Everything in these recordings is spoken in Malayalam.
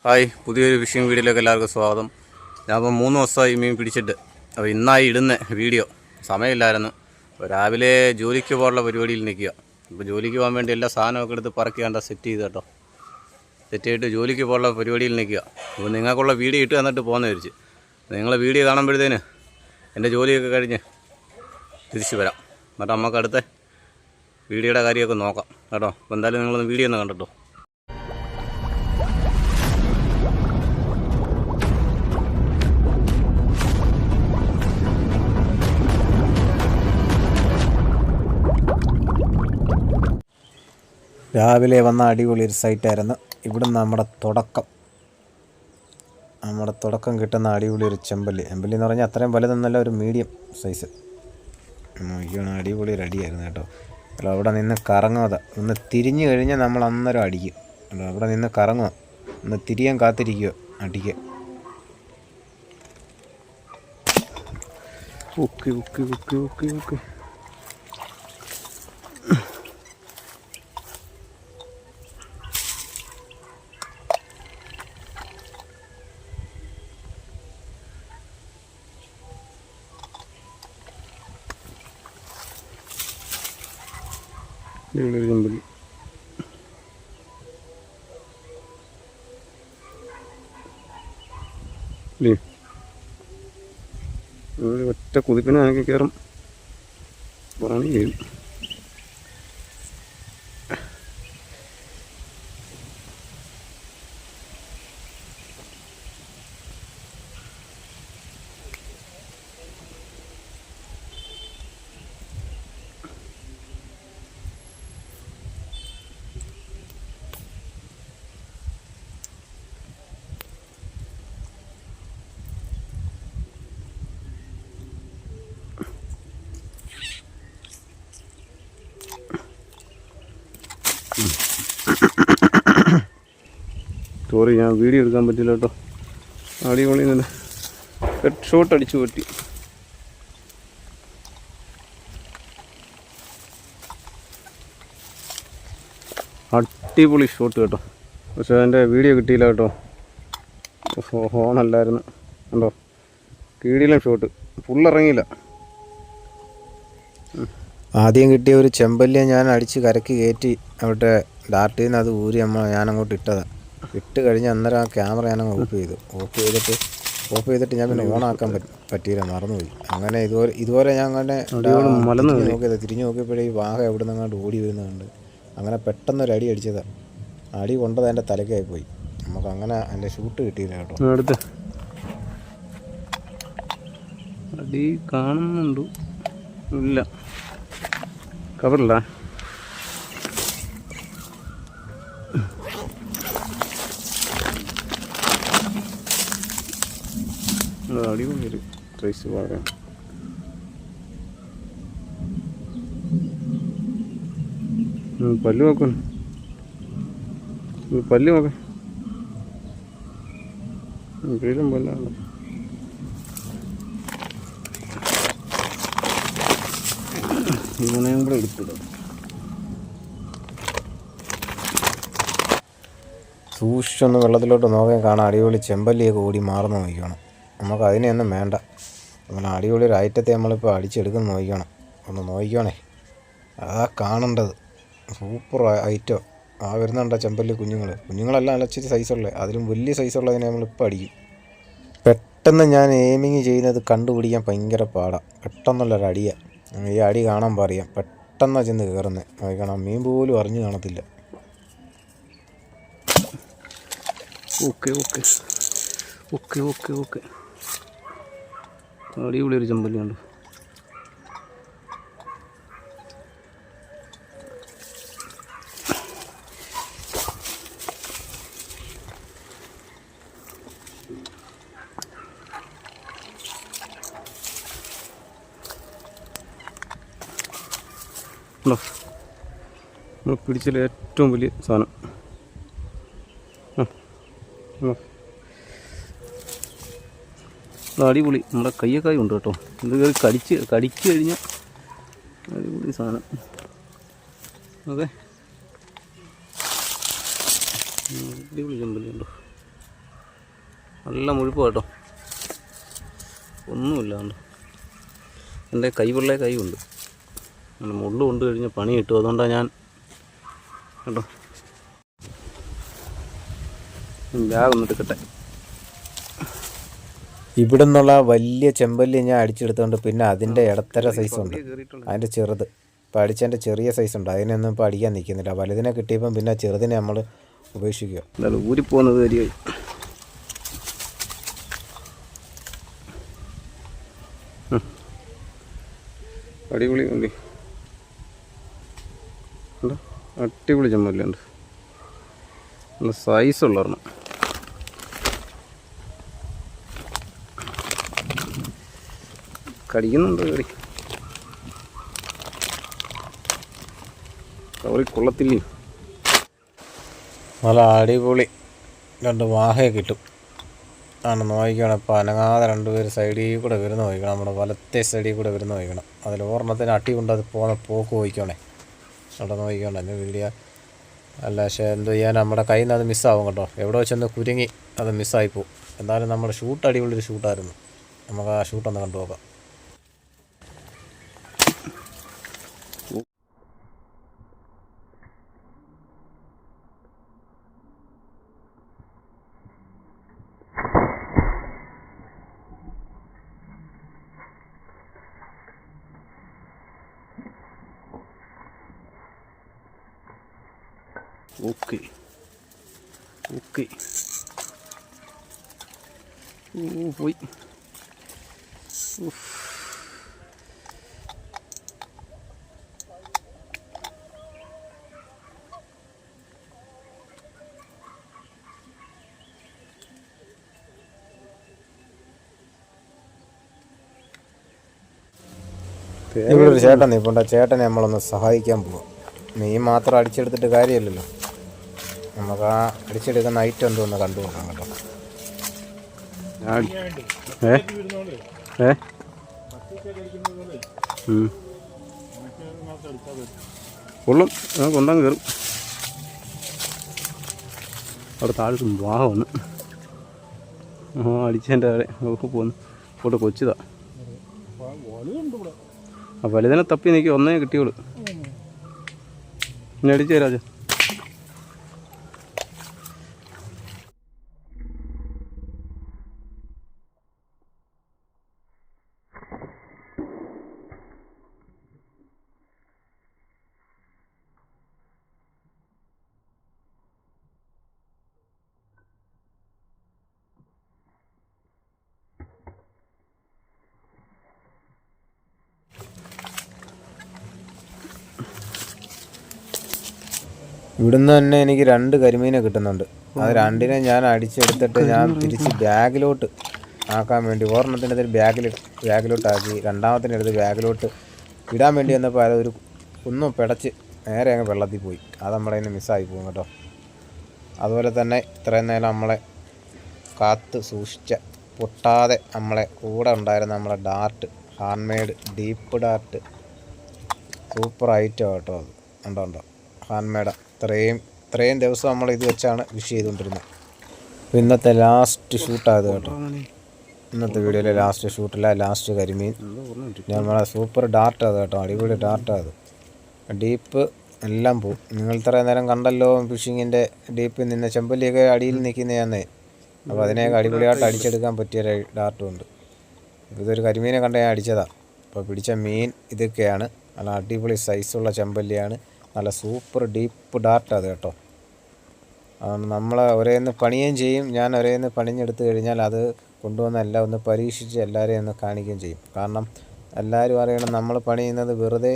ഹായ്, പുതിയൊരു ഫിഷിംഗ് വീഡിയോയിലേക്ക് എല്ലാവർക്കും സ്വാഗതം. ഞാനിപ്പോൾ 3 ദിവസമായി മീൻ പിടിച്ചിട്ട്. അപ്പോൾ ഇന്നായി ഇടുന്ന വീഡിയോ സമയമില്ലായിരുന്നു. അപ്പോൾ രാവിലെ ജോലിക്ക് പോകാനുള്ള പരിപാടിയിൽ നിൽക്കുക. അപ്പോൾ ജോലിക്ക് പോകാൻ വേണ്ടി എല്ലാ സാധനമൊക്കെ എടുത്ത് പറക്കി കണ്ട സെറ്റ് ചെയ്ത് കേട്ടോ. സെറ്റ് ചെയ്തിട്ട് ജോലിക്ക് പോകാനുള്ള പരിപാടിയിൽ നിൽക്കുക. അപ്പോൾ നിങ്ങൾക്കുള്ള വീഡിയോ ഇട്ട് തന്നിട്ട് പോകുന്ന വിചാരിച്ച്. നിങ്ങളെ വീഡിയോ കാണുമ്പോഴത്തേന് എൻ്റെ ജോലിയൊക്കെ കഴിഞ്ഞ് തിരിച്ച് വരാം. എന്നിട്ട് നമുക്ക് അടുത്ത വീഡിയോയുടെ കാര്യമൊക്കെ നോക്കാം കേട്ടോ. അപ്പോൾ എന്തായാലും നിങ്ങളൊന്ന് വീഡിയോ ഒന്ന് കണ്ടിട്ടോ. രാവിലെ വന്ന അടിപൊളി ഒരു സൈറ്റായിരുന്നു. ഇവിടുന്ന് നമ്മുടെ തുടക്കം കിട്ടുന്ന അടിപൊളി ഒരു ചെമ്പല്ലി എന്ന് പറഞ്ഞാൽ അത്രയും വലുതൊന്നല്ല, ഒരു മീഡിയം സൈസ്. നോക്കിയാണ് അടിപൊളി ഒരു അടിയായിരുന്നു കേട്ടോ. അല്ല, അവിടെ നിന്ന് കറങ്ങുക, ഒന്ന് തിരിഞ്ഞു കഴിഞ്ഞാൽ നമ്മൾ അന്നേരം അടിക്കും. അവിടെ നിന്ന് കറങ്ങുക, ഒന്ന് തിരിയാൻ കാത്തിരിക്കുക അടിക്കുക. Okay okay okay okay okay ചെമ്പല്ലി ഒറ്റ കുതിപ്പിനെ എനിക്ക് കയറും പണി ചെയ്യും. സോറി, ഞാൻ വീഡിയോ എടുക്കാൻ പറ്റില്ല കേട്ടോ. അടിപൊളി തന്നെ ഹെഡ് ഷോട്ട് അടിച്ചു പറ്റി. അടിപൊളി ഷോട്ട് കേട്ടോ. പക്ഷേ അതിൻ്റെ വീഡിയോ കിട്ടിയില്ല കേട്ടോ. ഹോണല്ലായിരുന്നു കണ്ടോ. കീടിയിലും ഷോട്ട് ഫുള്ളിറങ്ങിയില്ല. ആദ്യം കിട്ടിയ ഒരു ചെമ്പല്ലിയെ ഞാൻ അടിച്ച് കരക്ക് കയറ്റി അവിടെ ഡാർട്ടിൽ നിന്ന് അത് ഊരി ഞാനങ്ങോട്ട് ഇട്ടതാണ്. ഇട്ട് കഴിഞ്ഞ് അന്നേരം ആ ക്യാമറ ഞാനങ്ങ് ഓഫ് ചെയ്തിട്ട് ഞാൻ പിന്നെ ഓണാക്കാൻ പറ്റിയില്ല, മറന്നുപോയി. അങ്ങനെ ഇതുപോലെ ഞാൻ അങ്ങനെ നോക്കിയത്, തിരിഞ്ഞു നോക്കിയപ്പോഴേ ഈ വാഹ എവിടെ നിന്നങ്ങാണ്ട് ഓടി വരുന്നുണ്ട്. അങ്ങനെ പെട്ടെന്നൊരു അടി അടിച്ചതാണ്. അടി കൊണ്ടത് എൻ്റെ തലക്കായി പോയി. നമുക്ക് അങ്ങനെ എൻ്റെ ഷൂട്ട് കിട്ടിയില്ല കേട്ടോ. അടുത്ത് അടി കാണുന്നുണ്ട്, ഇല്ല കവറില്ല. അടിപൊളി ഒരു ട്രേസ് പറയാം. പല്ല് നോക്കണം, പല്ല് നോക്ക പേരും പല്ലാണ്. ഇങ്ങനെയും കൂടെ എടുത്തിടും. സൂക്ഷിച്ചൊന്ന് വെള്ളത്തിലോട്ട് നോക്കാൻ കാണാം അടിപൊളി ചെമ്പല്ലിയൊക്കെ ഓടി മാറുന്ന നോക്കണം. നമുക്ക് അതിനെയൊന്നും വേണ്ട. നമ്മൾ അടിപൊളി ഒരു ഐറ്റത്തെ നമ്മളിപ്പോൾ അടിച്ചെടുക്കുന്ന നോക്കണം. ഒന്ന് നോക്കണേ, അതാ കാണേണ്ടത്. Super item. ആ വരുന്നുണ്ടോ ചെമ്പല്ലി കുഞ്ഞുങ്ങളെല്ലാം അലച്ചിട്ട് സൈസുള്ളത്, അതിലും വലിയ സൈസുള്ളതിനെ നമ്മളിപ്പോൾ അടിക്കും. പെട്ടെന്ന് ഞാൻ എയിമിങ് ചെയ്യുന്നത് കണ്ടുപിടിക്കാൻ ഭയങ്കര പാടാണ്. പെട്ടെന്നുള്ളൊരടിയാണ്. ഈ അടി കാണാൻ പറയാം, പെട്ടെന്നാണ് ചെന്ന് കയറുന്നത്. നോക്കണം, മീൻ പോലും അറിഞ്ഞു കാണത്തില്ല. Okay okay okay okay okay അടിപൊളി ഒരു ചെമ്പല്ലി ഉണ്ട്. നമ്മൾ പിടിച്ചതിൽ ഏറ്റവും വലിയ സാധനം. അടിപൊളി, നമ്മുടെ കയ്യക്കായ ഉണ്ട് കേട്ടോ. ഇത് കയറി കടിച്ചു കഴിഞ്ഞാൽ അടിപൊളി സാധനം. അതെ, അടിപൊളി ചെമ്പല്ലി ഉണ്ടോ. നല്ല മുഴുപ്പ് കേട്ടോ, ഒന്നുമില്ല. കണ്ടോ, എൻ്റെ കൈപിള്ളേ കൈയുണ്ട്, മുള്ളു കൊണ്ട് കഴിഞ്ഞ് പണി കിട്ടും. അതുകൊണ്ടാണ് ഞാൻ കേട്ടോ ബാഗ് ഒന്ന് എടുക്കട്ടെ. ഇവിടെ നിന്നുള്ള വലിയ ചെമ്പല്ലി ഞാൻ അടിച്ചെടുത്തുകൊണ്ട് പിന്നെ അതിൻ്റെ ഇടത്തര സൈസുണ്ട്, അതിൻ്റെ ചെറുത് ഇപ്പോൾ അടിച്ചതിൻ്റെ ചെറിയ സൈസുണ്ട്. അതിനൊന്നും ഇപ്പോൾ അടിക്കാൻ നിൽക്കുന്നില്ല. വലുതിനെ കിട്ടിയപ്പം പിന്നെ ചെറുതിനെ നമ്മൾ ഉപേക്ഷിക്കുക. എന്തായാലും ഊരിപ്പോകുന്നത് കാര്യമായി. അടിപൊളി ഉണ്ട്, അടിപൊളി ചെമ്പല്ലുണ്ട്, നല്ല സൈസുള്ള ഒരെണ്ണം. കടിക്കുന്നുണ്ട്, കവറി കൊള്ളത്തില്ലേ. നല്ല അടിപൊളി 2 വാഹയെ കിട്ടും. ആണ് നോക്കണം. ഇപ്പോൾ അനങ്ങാതെ 2 പേര് സൈഡിൽ കൂടെ വരുന്ന നോക്കണം, നമ്മുടെ വലത്തെ സൈഡിൽ കൂടെ വരുന്ന നോക്കണം. അതിൽ ഒരെണ്ണത്തിന് അടി കൊണ്ട് അത് പോകുന്ന പോക്ക് നോക്കണേ, അവിടെ നോക്കണം. എൻ്റെ വീഡിയോ അല്ല, പക്ഷേ എന്ത് ചെയ്യാൻ, നമ്മുടെ കയ്യിൽ നിന്ന് അത് മിസ്സാവും കേട്ടോ. എവിടെ വെച്ചൊന്ന് കുരുങ്ങി അത് മിസ്സായിപ്പോവും. എന്തായാലും നമ്മുടെ ഷൂട്ട് അടിപൊളിയൊരു ഷൂട്ടായിരുന്നു. നമുക്ക് ആ ഷൂട്ടൊന്ന് കണ്ടു നോക്കാം. ഓക്കെ ഓക്കെ, പോയി. ഇവിടെ ഒരു ചേട്ടൻ നിൽപ്പുണ്ട്. ആ ചേട്ടനെ നമ്മളൊന്ന് സഹായിക്കാൻ പോവാം. മീൻ മാത്രം അടിച്ചെടുത്തിട്ട് കാര്യമില്ലല്ലോ, നമുക്ക് ആ അടിച്ചെടുക്കുന്ന ഐറ്റം എന്തോന്ന് കണ്ടു നോക്കാം കേട്ടോ. കൊള്ളും, കൊണ്ടാൻ കയറും. അവിടെ താഴെ വാഹം ഒന്ന് അടിച്ചതിൻ്റെ അവിടെ പോന്നു. പോട്ടെ, കൊച്ചിതാ. ആ വലുതിനെ തപ്പി നിൽക്കി ഒന്നേ കിട്ടിയോളൂ. ഇനി അടിച്ചു തരാജ. ഇവിടുന്ന് തന്നെ എനിക്ക് 2 കരിമീനെ കിട്ടുന്നുണ്ട്. അത് 2നെ ഞാൻ അടിച്ചെടുത്തിട്ട് ഞാൻ തിരിച്ച് ബാഗിലോട്ട് ആക്കാൻ വേണ്ടി ഒരെണ്ണത്തിൻ്റെ അടുത്ത് ബാഗിലോട്ടാക്കി, രണ്ടാമത്തിൻ്റെ അടുത്ത് ബാഗിലോട്ട് ഇടാൻ വേണ്ടി വന്നപ്പോൾ അതൊരു ഒന്നും പിടച്ച് നേരെ അങ്ങ് വെള്ളത്തിൽ പോയി. അത് നമ്മുടെ കയ്യിൽ നിന്ന് മിസ്സായി പോകും കേട്ടോ. അതുപോലെ തന്നെ ഇത്രയും നേരം നമ്മളെ കാത്ത് സൂക്ഷിച്ച പൊട്ടാതെ നമ്മളെ കൂടെ ഉണ്ടായിരുന്ന നമ്മളെ Dart, hand made deep Dart, super item കേട്ടോ. അത് ഉണ്ടോ ഹാൻഡ് മെയ്ഡ്. ഇത്രയും ദിവസം നമ്മൾ ഇത് വെച്ചാണ് വിഷ് ചെയ്തുകൊണ്ടിരുന്നത്. അപ്പോൾ ഇന്നത്തെ ലാസ്റ്റ് ഷൂട്ടായത് കേട്ടോ. ഇന്നത്തെ വീഡിയോയിലെ ലാസ്റ്റ് ഷൂട്ടില്ല, ലാസ്റ്റ് കരിമീൻ നമ്മളെ സൂപ്പർ ഡാർട്ടാത് കേട്ടോ. അടിപൊളി ഡാർട്ടാത്. ഡീപ്പ് എല്ലാം പോവും. നിങ്ങൾ ഇത്രയും നേരം കണ്ടല്ലോ ഫിഷിങ്ങിൻ്റെ ഡീപ്പിൽ നിന്ന് ചെമ്പല്ലിയൊക്കെ അടിയിൽ നിൽക്കുന്നതാന്നേ. അപ്പോൾ അതിനെയൊക്കെ അടിപൊളിയായിട്ട് അടിച്ചെടുക്കാൻ പറ്റിയ ഡാർട്ടും ഉണ്ട്. ഇതൊരു കരിമീനെ കണ്ട് ഞാൻ അടിച്ചതാണ്. അപ്പോൾ പിടിച്ച മീൻ ഇതൊക്കെയാണ്. നല്ല അടിപൊളി സൈസുള്ള ചെമ്പല്ലിയാണ്. നല്ല സൂപ്പർ ഡീപ്പ് ഡാർട്ടാത് കേട്ടോ. അതുകൊണ്ട് നമ്മൾ ഒരേന്ന് പണിയുകയും ചെയ്യും. ഞാൻ ഒരേന്ന് പണിഞ്ഞെടുത്ത് കഴിഞ്ഞാൽ അത് കൊണ്ടുവന്ന് എല്ലാം ഒന്ന് പരീക്ഷിച്ച് എല്ലാവരെയും ഒന്ന് കാണിക്കുകയും ചെയ്യും. കാരണം എല്ലാവരും അറിയണം നമ്മൾ പണിയുന്നത് വെറുതെ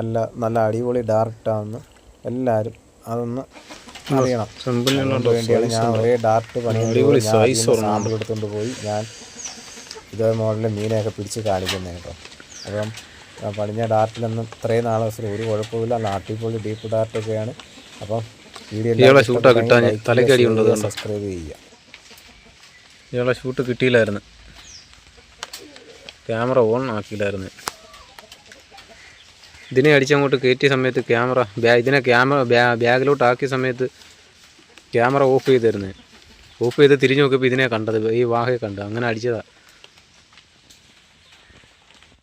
അല്ല, നല്ല അടിപൊളി ഡാർട്ടാണെന്ന് എല്ലാവരും അതൊന്ന് അറിയണം. അതുകൊണ്ട് വേണ്ടിയാണ് ഞാൻ ഒരേ ഡാർട്ട് പണിയുന്നത്. സാമ്പിൾ എടുത്തുകൊണ്ട് പോയി ഞാൻ ഇതേ മോഡലിൽ മീനെയൊക്കെ പിടിച്ച് കാണിക്കുന്നത് കേട്ടോ. അപ്പം പണിഞ്ഞ ഡാർട്ടിലൊന്നും ഇത്രയും നാളെ ഒരു കുഴപ്പമില്ല. അടിപൊളി ഡീപ്പ് ഡാർട്ടൊക്കെയാണ്. അപ്പം വീഡിയോ സബ്സ്ക്രൈബ് ചെയ്യുക. ഇയാളെ ഷൂട്ട് കിട്ടിയില്ലായിരുന്നു, ക്യാമറ ഓൺ ആക്കിയില്ലായിരുന്നു. ഇതിനെ അടിച്ചങ്ങോട്ട് കയറ്റിയ സമയത്ത് ഇതിനെ ബാഗിലോട്ട് ആക്കിയ സമയത്ത് ക്യാമറ ഓഫ് ചെയ്തിരുന്നത്. ഓഫ് ചെയ്ത് തിരിഞ്ഞു നോക്കിയപ്പോൾ ഇതിനെ കണ്ടത്, ഈ വാഹയെ കണ്ടത്, അങ്ങനെ അടിച്ചതാണ്.